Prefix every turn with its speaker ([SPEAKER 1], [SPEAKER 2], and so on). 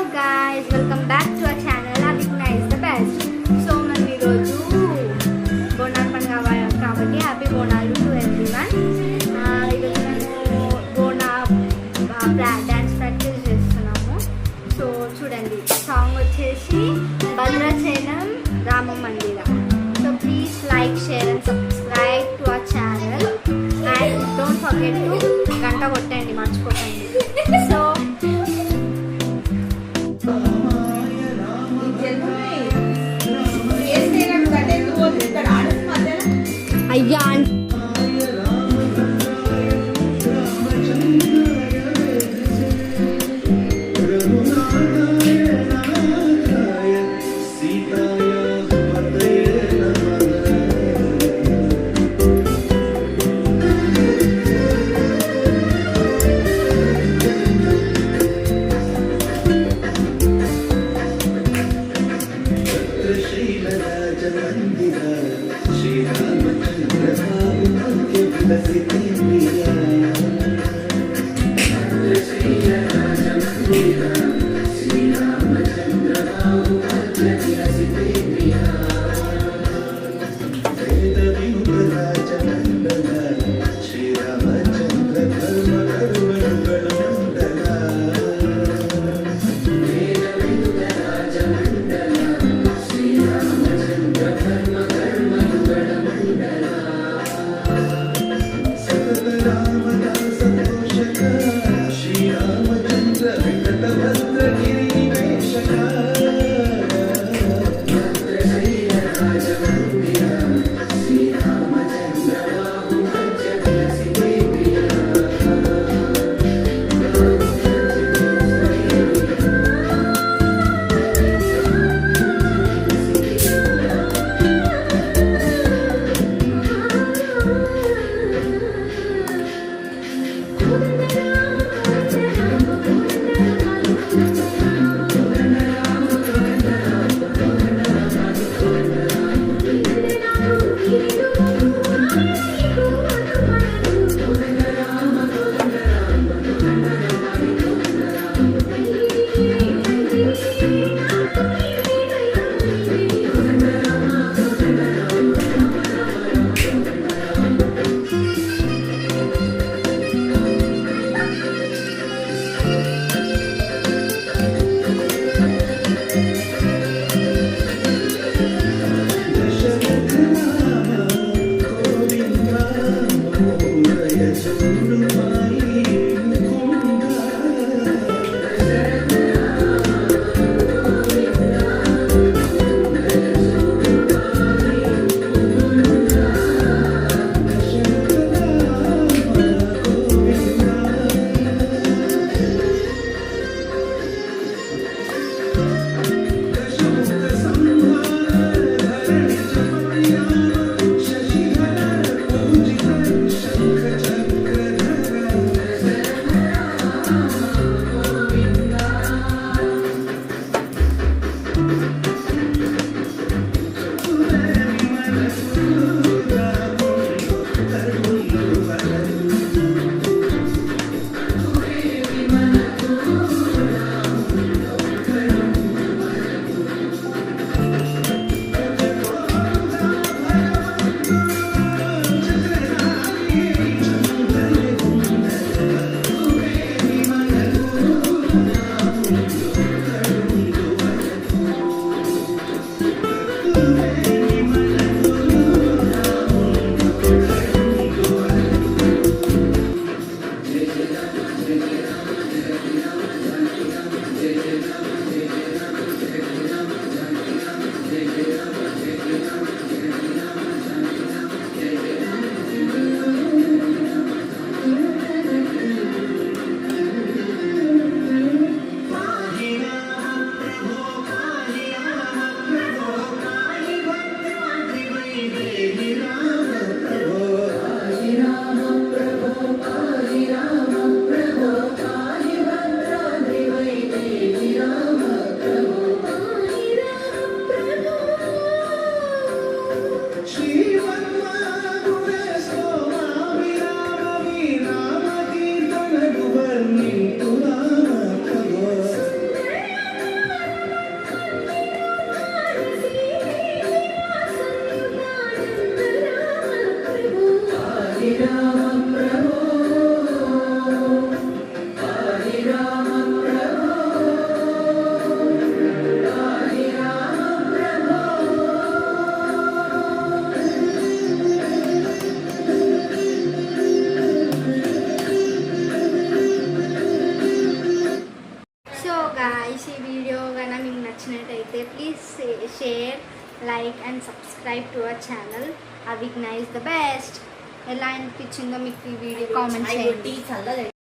[SPEAKER 1] guys, welcome back to our channel. Aditna is the best. So మనం ఈరోజు బోనాలు పండుగ కాబట్టి హ్యాపీ బోనాలు టు ఎవ్రీవన్. ఈరోజు మేము బోనా డాన్స్ ప్రాక్టీస్ చేస్తున్నాము. సో చూడండి, సాంగ్ వచ్చేసి Bhadrachalam Rama Mandira. So please like, share and subscribe to our channel and don't forget to గంట కొట్టండి, మర్చిపోకండి. సో అయ్యా నచ్చినట్టయితే please share, like and subscribe to our channel. Avighna is the best. ఎలా అనిపించిందో మీకు ఈ వీడియో కామెంట్ చేయండి.